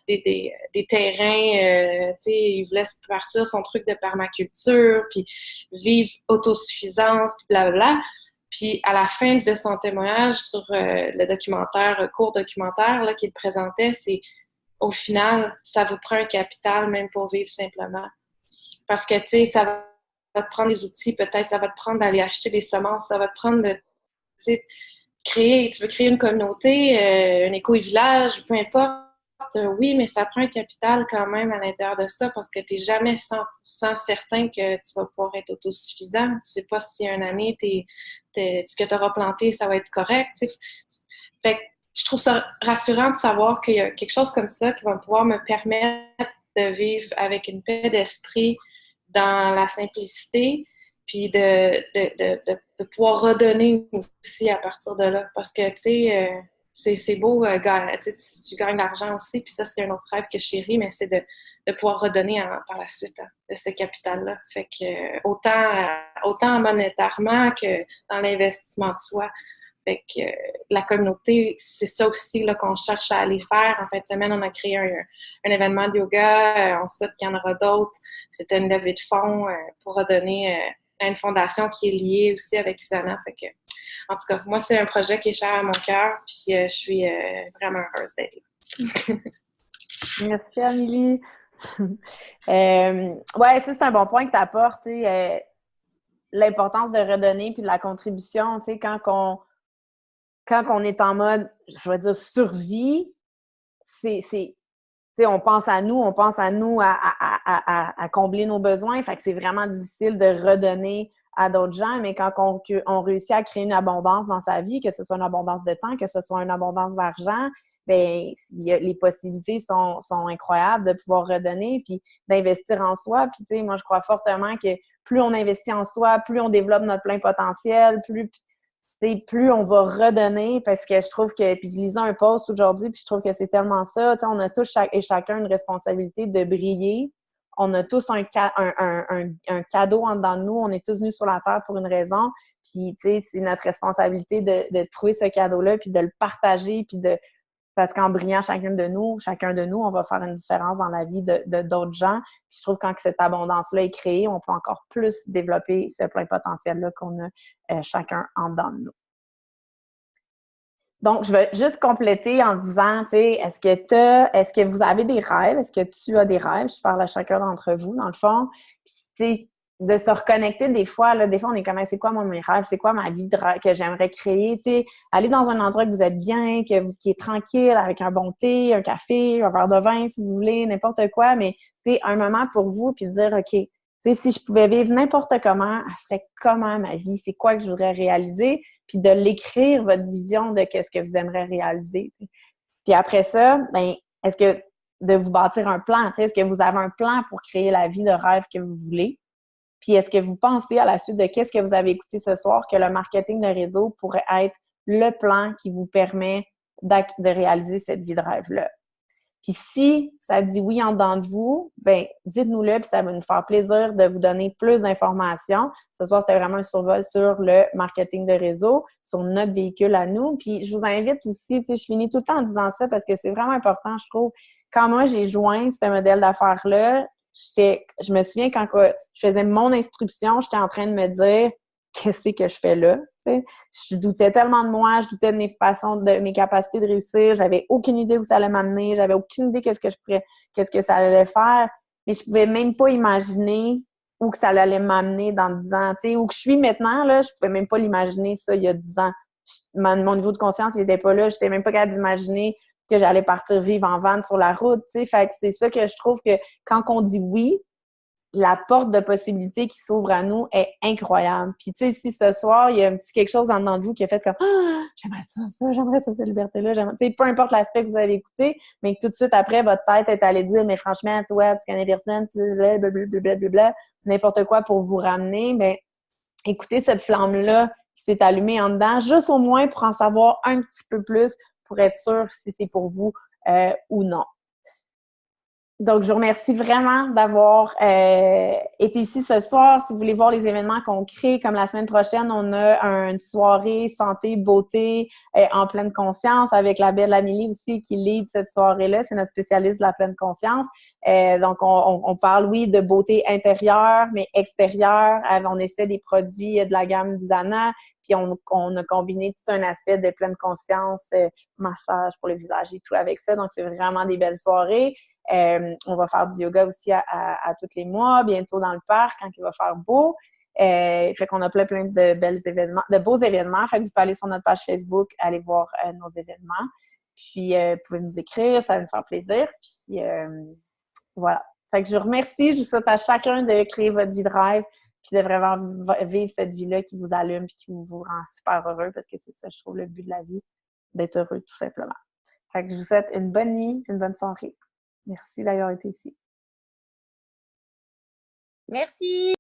des terrains. Tu sais, il voulait partir son truc de permaculture, puis vivre autosuffisance, puis blablabla. Puis à la fin de son témoignage sur le documentaire, court documentaire là, qu'il présentait, c'est au final, ça vous prend un capital même pour vivre simplement. Parce que, tu sais, ça va te prendre des outils, peut-être, ça va te prendre d'aller acheter des semences, ça va te prendre de, tu sais, tu veux créer une communauté, un éco-village, peu importe. Oui, mais ça prend un capital quand même à l'intérieur de ça parce que tu n'es jamais 100% certain que tu vas pouvoir être autosuffisant. Tu ne sais pas si une année, ce que tu auras planté, ça va être correct. T'sais. Fait que je trouve ça rassurant de savoir qu'il y a quelque chose comme ça qui va pouvoir me permettre de vivre avec une paix d'esprit dans la simplicité, puis de pouvoir redonner aussi à partir de là. Parce que, tu sais, c'est beau, tu gagnes de l'argent aussi, puis ça, c'est un autre rêve que je chéris, mais c'est de pouvoir redonner par la suite de ce capital-là. Fait que autant monétairement que dans l'investissement de soi. Fait que la communauté, c'est ça aussi là, qu'on cherche à aller faire. En fin de semaine, on a créé un événement de yoga. On souhaite qu'il y en aura d'autres. C'était une levée de fonds pour redonner à une fondation qui est liée aussi avec Usana. Fait que, en tout cas, moi, c'est un projet qui est cher à mon cœur. Puis je suis vraiment heureuse d'être là. Merci, Amélie. Ouais, ça, c'est un bon point que tu apportes, l'importance de redonner puis de la contribution, tu sais, quand on est en mode, je vais dire, survie, tu sais, on pense à nous à combler nos besoins, fait que c'est vraiment difficile de redonner à d'autres gens, mais quand on réussit à créer une abondance dans sa vie, que ce soit une abondance de temps, que ce soit une abondance d'argent, bien, les possibilités sont incroyables de pouvoir redonner puis d'investir en soi. Puis, tu sais, moi, je crois fortement que plus on investit en soi, plus on développe notre plein potentiel, plus on va redonner, parce que je trouve que, puis je lisais un post aujourd'hui, puis je trouve que c'est tellement ça, tu sais, on a tous et chacun une responsabilité de briller. On a tous un cadeau en dedans de nous, on est tous venus sur la Terre pour une raison, puis tu sais, c'est notre responsabilité de trouver ce cadeau-là, puis de le partager, puis parce qu'en brillant chacun de nous, on va faire une différence dans la vie de d'autres gens. Puis je trouve que quand cette abondance-là est créée, on peut encore plus développer ce plein potentiel-là qu'on a chacun en dedans de nous. Donc, je vais juste compléter en disant, tu sais, est-ce que vous avez des rêves? Est-ce que tu as des rêves? Je parle à chacun d'entre vous, dans le fond. Puis, tu sais, de se reconnecter des fois, on est comme, c'est quoi mes rêves? C'est quoi ma vie que j'aimerais créer? Tu sais, aller dans un endroit que vous êtes bien, qui est tranquille, avec un bon thé, un café, un verre de vin, si vous voulez, n'importe quoi, mais, tu sais, un moment pour vous, puis de dire, OK, tu sais, si je pouvais vivre n'importe comment, elle serait comment ma vie? C'est quoi que je voudrais réaliser? Puis de l'écrire, votre vision de qu'est-ce que vous aimeriez réaliser. T'sais. Puis après ça, ben, est-ce que de vous bâtir un plan, est-ce que vous avez un plan pour créer la vie de rêve que vous voulez? Puis est-ce que vous pensez à la suite de qu'est-ce que vous avez écouté ce soir que le marketing de réseau pourrait être le plan qui vous permet de réaliser cette vie de rêve-là? Puis si ça dit oui en dedans de vous, ben dites-nous-le, puis ça va nous faire plaisir de vous donner plus d'informations. Ce soir, c'était vraiment un survol sur le marketing de réseau, sur notre véhicule à nous. Puis je vous invite aussi, tu sais, je finis tout le temps en disant ça parce que c'est vraiment important, je trouve. Quand moi, j'ai joint ce modèle d'affaires-là, je me souviens quand je faisais mon inscription, j'étais en train de me dire qu'est-ce que je fais là? T'sais? Je doutais tellement de moi, je doutais de mes capacités de réussir, j'avais aucune idée où ça allait m'amener, j'avais aucune idée qu'est-ce que ça allait faire, mais je pouvais même pas imaginer où que ça allait m'amener dans 10 ans. T'sais, où que je suis maintenant, là, je pouvais même pas l'imaginer ça il y a 10 ans. Mon niveau de conscience, il était pas là, j'étais même pas capable d'imaginer que j'allais partir vivre en van sur la route. T'sais. Fait que c'est ça que je trouve que quand on dit oui, la porte de possibilités qui s'ouvre à nous est incroyable. Puis, tu sais, si ce soir, il y a un petit quelque chose en dedans de vous qui a fait comme « Ah, j'aimerais ça, cette liberté-là. » Tu sais, peu importe l'aspect que vous avez écouté, mais que tout de suite après, votre tête est allée dire « Mais franchement, toi, tu connais personne, tu sais, blablabla, n'importe quoi pour vous ramener. » Mais écoutez cette flamme-là qui s'est allumée en dedans, juste au moins pour en savoir un petit peu plus, pour être sûr si c'est pour vous ou non. Donc, je vous remercie vraiment d'avoir été ici ce soir. Si vous voulez voir les événements qu'on crée, comme la semaine prochaine, on a une soirée santé, beauté en pleine conscience avec la belle Amélie aussi qui lead cette soirée-là. C'est notre spécialiste de la pleine conscience. Donc, on parle, oui, de beauté intérieure, mais extérieure. On essaie des produits de la gamme d'Usana. Puis, on a combiné tout un aspect de pleine conscience, massage pour le visage et tout avec ça. Donc, c'est vraiment des belles soirées. On va faire du yoga aussi à tous les mois, bientôt dans le parc quand il va faire beau. Fait qu'on a plein de beaux événements. Fait que vous pouvez aller sur notre page Facebook, aller voir nos événements. Puis vous pouvez nous écrire, ça va nous faire plaisir. Puis voilà. Fait que je vous remercie. Je vous souhaite à chacun de créer votre vie de rêve, puis de vraiment vivre cette vie-là qui vous allume puis qui vous rend super heureux, parce que c'est ça, je trouve, le but de la vie, d'être heureux, tout simplement. Fait que je vous souhaite une bonne nuit, une bonne soirée. Merci d'avoir été ici. Merci.